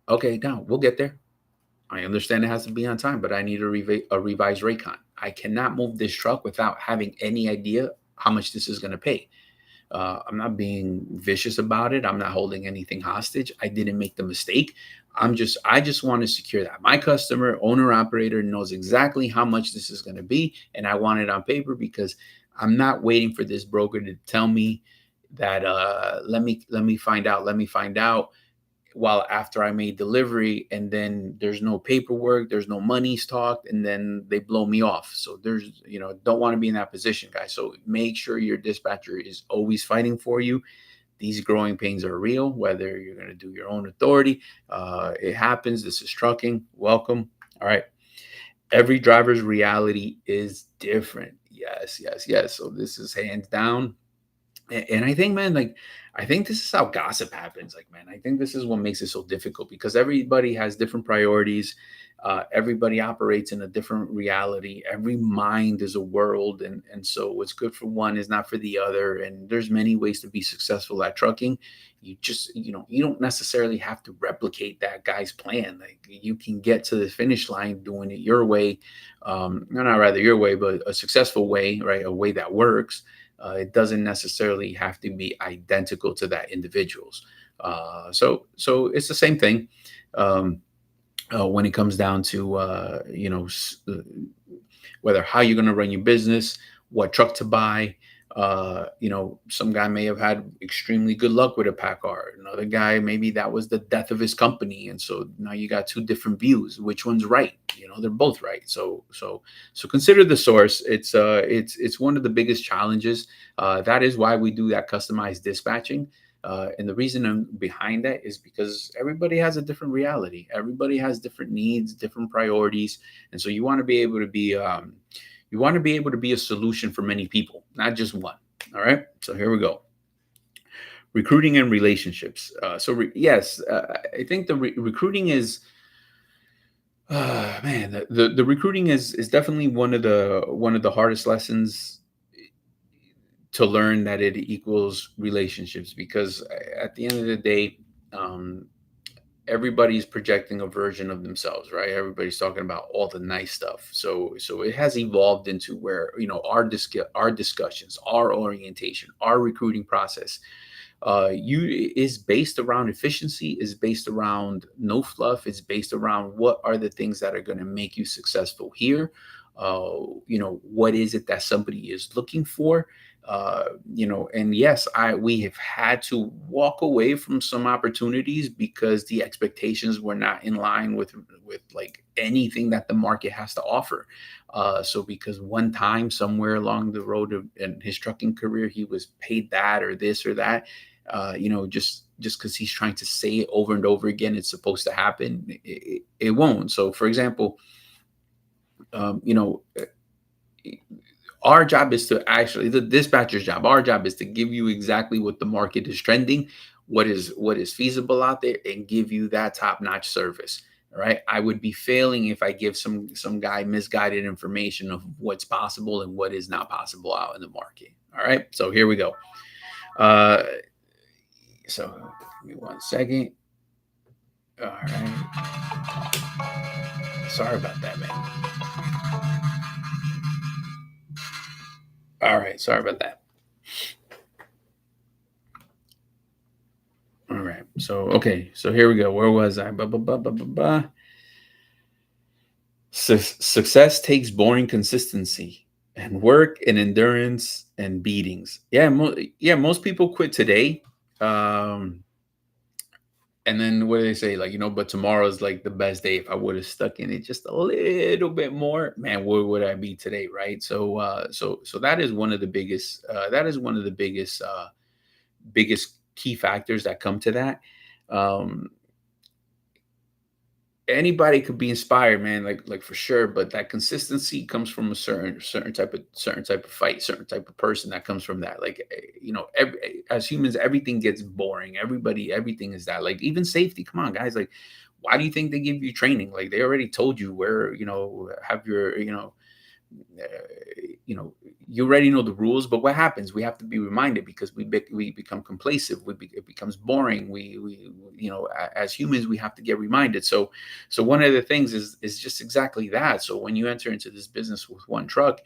Okay, now we'll get there. I understand it has to be on time, but I need a revised Raycon. I cannot move this truck without having any idea how much this is going to pay. I'm not being vicious about it. I'm not holding anything hostage. I didn't make the mistake. I just want to secure that my customer, owner, operator knows exactly how much this is going to be. And I want it on paper because I'm not waiting for this broker to tell me that, let me find out. Let me find out while after I made delivery, and then there's no paperwork, there's no money's talked, and then they blow me off. So there's, don't want to be in that position, guys. So make sure your dispatcher is always fighting for you. These growing pains are real, whether you're going to do your own authority. It happens. This is trucking. Welcome. All right. Every driver's reality is different. Yes, yes, yes. So this is hands down. And I think, man, like, I think this is how gossip happens. Like, man, I think this is what makes it so difficult because everybody has different priorities. Everybody operates in a different reality. Every mind is a world. And so what's good for one is not for the other. And there's many ways to be successful at trucking. You just, you don't necessarily have to replicate that guy's plan. Like, you can get to the finish line doing it your way. Not rather your way, but a successful way, right? A way that works. It doesn't necessarily have to be identical to that individual's. So it's the same thing when it comes down to whether how you're going to run your business, what truck to buy. Some guy may have had extremely good luck with a Packard. Another guy, maybe that was the death of his company, and so now you got two different views. Which one's right? They're both right. So consider the source. It's one of the biggest challenges. That is why we do that customized dispatching. And the reason behind that is because everybody has a different reality. Everybody has different needs, different priorities, and so you want to be able to be a solution for many people, not just one. All right. So here we go. Recruiting and relationships. Yes, I think the recruiting is. Man, the recruiting is definitely one of the hardest lessons to learn, that it equals relationships, because at the end of the day, um, everybody's projecting a version of themselves, right? Everybody's talking about all the nice stuff. So it has evolved into where, our discussions, our orientation, our recruiting process, you is based around efficiency, is based around no fluff, is based around what are the things that are going to make you successful here. What is it that somebody is looking for? And yes, we have had to walk away from some opportunities because the expectations were not in line with like anything that the market has to offer. So because one time somewhere along the road in his trucking career, he was paid that or this or that, just because he's trying to say it over and over again, it's supposed to happen, it won't. So for example, um, you know, our job is to actually, the dispatcher's job, our job is to give you exactly what the market is trending, what is feasible out there, and give you that top-notch service. All right. I would be failing if I give some guy misguided information of what's possible and what is not possible out in the market. All right. So here we go. Uh, so give me 1 second. All right. Sorry about that, man. All right. Sorry about that. All right. So, okay. So here we go. Where was I? Success takes boring consistency and work and endurance and beatings. Yeah. Most people quit today. Um, and then what do they say? Like, but tomorrow's like the best day. If I would have stuck in it just a little bit more, man, where would I be today? Right. So that is one of the biggest key factors that come to that. Um, Anybody could be inspired, man, like for sure, but that consistency comes from a certain type of fight, certain type of person that comes from that. Like, as humans, everything gets boring. Everything is that. Like, even safety. Come on, guys. Like, why do you think they give you training? Like, they already told you where, have your, you know, you already know the rules, but what happens? We have to be reminded because we become complacent. It becomes boring. We you know, as humans, we have to get reminded. So one of the things is just exactly that. So when you enter into this business with one truck,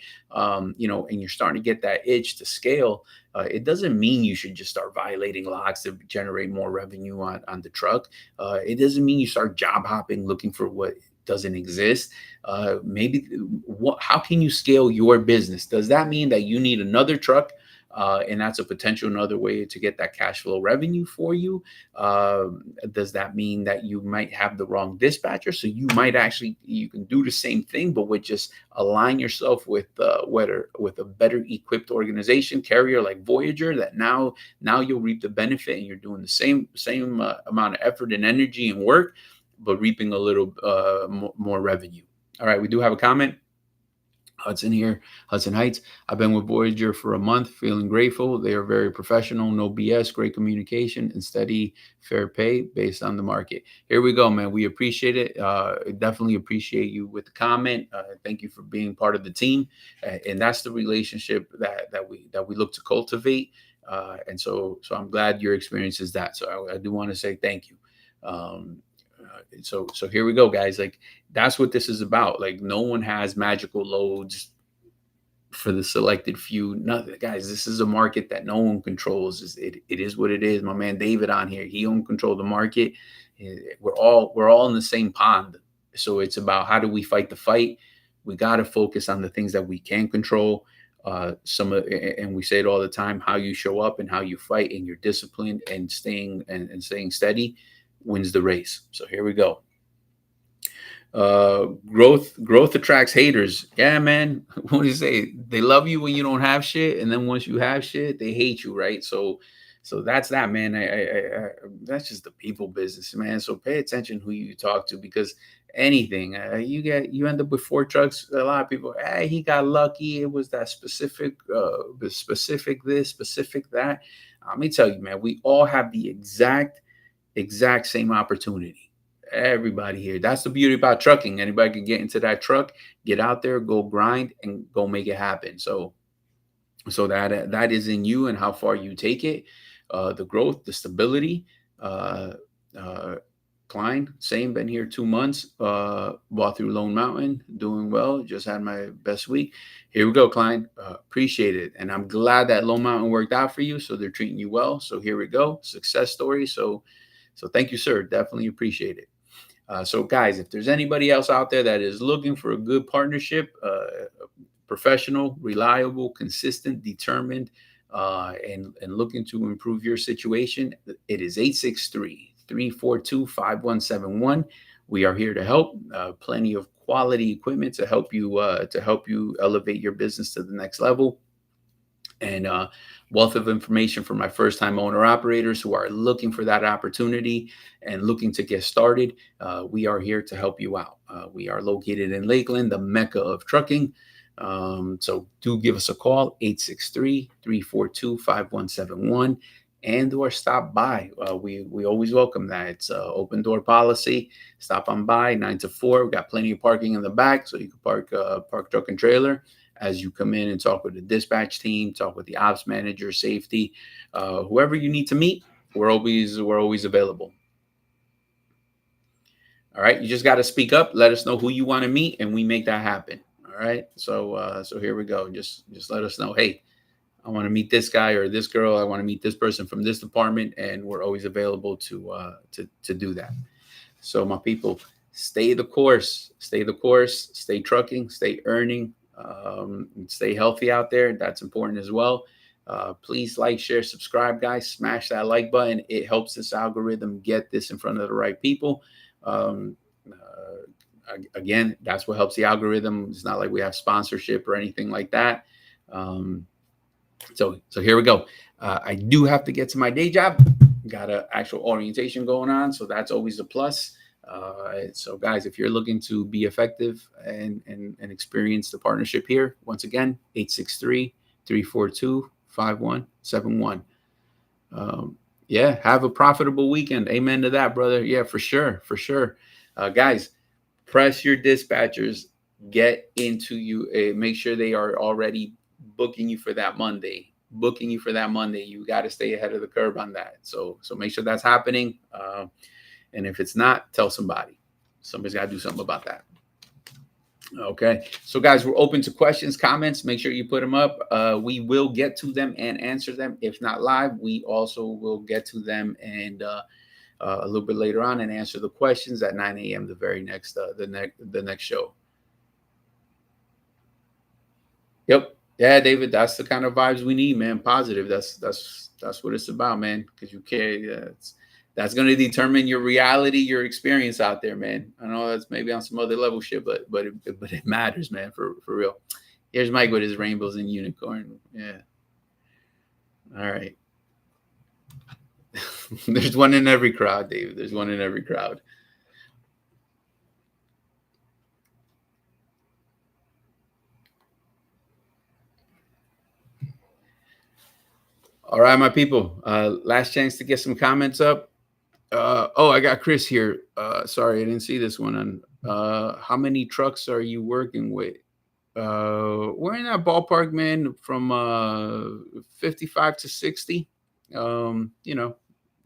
you know, and you're starting to get that itch to scale, it doesn't mean you should just start violating locks to generate more revenue on the truck. It doesn't mean you start job hopping looking for what doesn't exist. Maybe how can you scale your business? Does that mean that you need another truck? And that's a potential another way to get that cash flow revenue for you. Uh, does that mean that you might have the wrong dispatcher? So you might actually, you can do the same thing, but with just align yourself with with a better equipped organization carrier like Voyager. That now you'll reap the benefit, and you're doing the same amount of effort and energy and work, but reaping a little more revenue. All right, we do have a comment. Hudson here, Hudson Heights. I've been with Voyager for a month, feeling grateful. They are very professional, no BS, great communication, and steady, fair pay based on the market. Here we go, man. We appreciate it. Definitely appreciate you with the comment. Thank you for being part of the team, and that's the relationship that we look to cultivate. And so I'm glad your experience is that. So I do want to say thank you. So here we go, guys. Like, that's what this is about. Like, no one has magical loads for the selected few. Nothing, guys. This is a market that no one controls. It is what it is. My man David on here, he don't control the market. We're all in the same pond. So it's about how do we fight the fight. We got to focus on the things that we can control. And we say it all the time: how you show up and how you fight, and your discipline and staying steady wins the race. So here we go. Growth attracts haters. Yeah, man. What do you say? They love you when you don't have shit, and then once you have shit, they hate you, right? So that's that, man. That's just the people business, man. So pay attention who you talk to, because anything you end up with 4 trucks. A lot of people, hey, he got lucky. It was that specific this, specific that. Let me tell you, man. We all have the exact same opportunity. Everybody here. That's the beauty about trucking. Anybody can get into that truck, get out there, go grind, and go make it happen. So that is in you and how far you take it. The growth, the stability. Klein, same. Been here 2 months. Bought through Lone Mountain, doing well. Just had my best week. Here we go, Klein. Appreciate it, and I'm glad that Lone Mountain worked out for you. So they're treating you well. So here we go, success story. So thank you, sir. Definitely appreciate it. So guys, if there's anybody else out there that is looking for a good partnership, professional, reliable, consistent, determined, and looking to improve your situation, it is 863-342-5171. We are here to help. Plenty of quality equipment to help you elevate your business to the next level. And wealth of information for my first-time owner-operators who are looking for that opportunity and looking to get started. We are here to help you out. We are located in Lakeland, the mecca of trucking. So do give us a call, 863-342-5171, and/or stop by. We always welcome that. It's open door policy. Stop on by 9 to 4. We got plenty of parking in the back, so you can park truck and trailer as you come in and talk with the dispatch team, talk with the ops manager, safety, whoever you need to meet. We're always available. All right, you just got to speak up. Let us know who you want to meet, and we make that happen. All right, so here we go. Just let us know. Hey, I want to meet this guy or this girl. I want to meet this person from this department, and we're always available to do that. So my people, stay the course. Stay trucking. Stay earning. Stay healthy out there. That's important as well. Please like, share, subscribe, guys. Smash that like button. It helps this algorithm get this in front of the right people. Again, that's what helps the algorithm. It's not like we have sponsorship or anything like that. So here we go. I do have to get to my day job. Got an actual orientation going on, so that's always a plus. So guys, if you're looking to be effective and experience the partnership here, once again, 863-342-5171. Yeah, have a profitable weekend. Amen to that, brother. Yeah, for sure. Guys, press your dispatchers. get into you. Make sure they are already booking you for that Monday. You got to stay ahead of the curve on that. So make sure that's happening. And if it's not, tell somebody. Somebody's got to do something about that. Okay. So guys, we're open to questions, comments. Make sure you put them up. We will get to them and answer them. If not live, we also will get to them and a little bit later on and answer the questions at 9 a.m. the very next the next show. Yep. Yeah, David, that's the kind of vibes we need, man. Positive. That's what it's about, man. Because you care. That's going to determine your reality, your experience out there, man. I know that's maybe on some other level shit, but it matters, man, for real. Here's Mike with his rainbows and unicorn. Yeah. All right. There's one in every crowd, David. There's one in every crowd. All right, my people. Last chance to get some comments up. I got Chris here. Sorry, I didn't see this one. How many trucks are you working with? We're in that ballpark, man, from 55 to 60.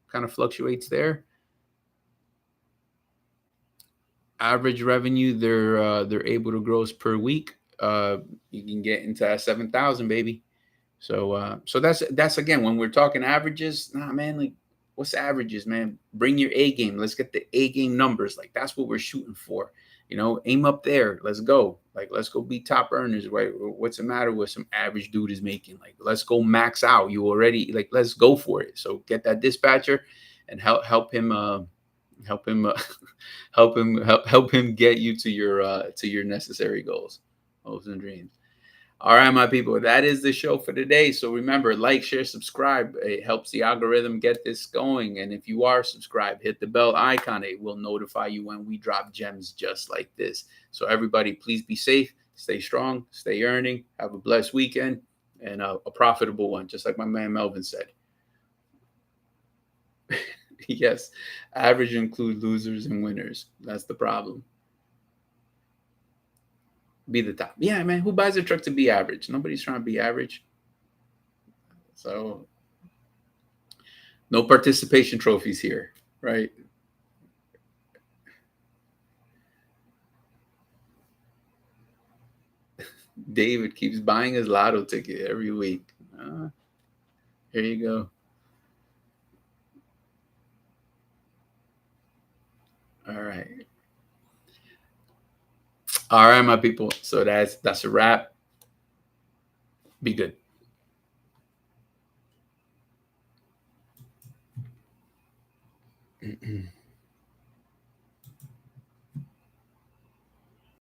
Kind of fluctuates there. Average revenue they're able to gross per week. You can get into 7,000, baby. So that's again when we're talking averages. Nah, man, like what's averages, man? Bring your A game. Let's get the A game numbers. Like that's what we're shooting for. Aim up there. Let's go. Like let's go be top earners, right? What's the matter with some average dude is making? Like let's go max out. You already like let's go for it. So get that dispatcher and help him help him get you to your necessary goals, hopes and dreams. All right, my people, that is the show for today. So remember, like, share, subscribe. It helps the algorithm get this going. And if you are subscribed, hit the bell icon. It will notify you when we drop gems just like this. So everybody, please be safe, stay strong, stay earning, have a blessed weekend, and a profitable one, just like my man Melvin said. Yes, average include losers and winners. That's the problem. Be the top. Yeah, man. Who buys a truck to be average? Nobody's trying to be average. So no participation trophies here, right? David keeps buying his lotto ticket every week. Here you go. All right. All right, my people. So that's a wrap. Be good.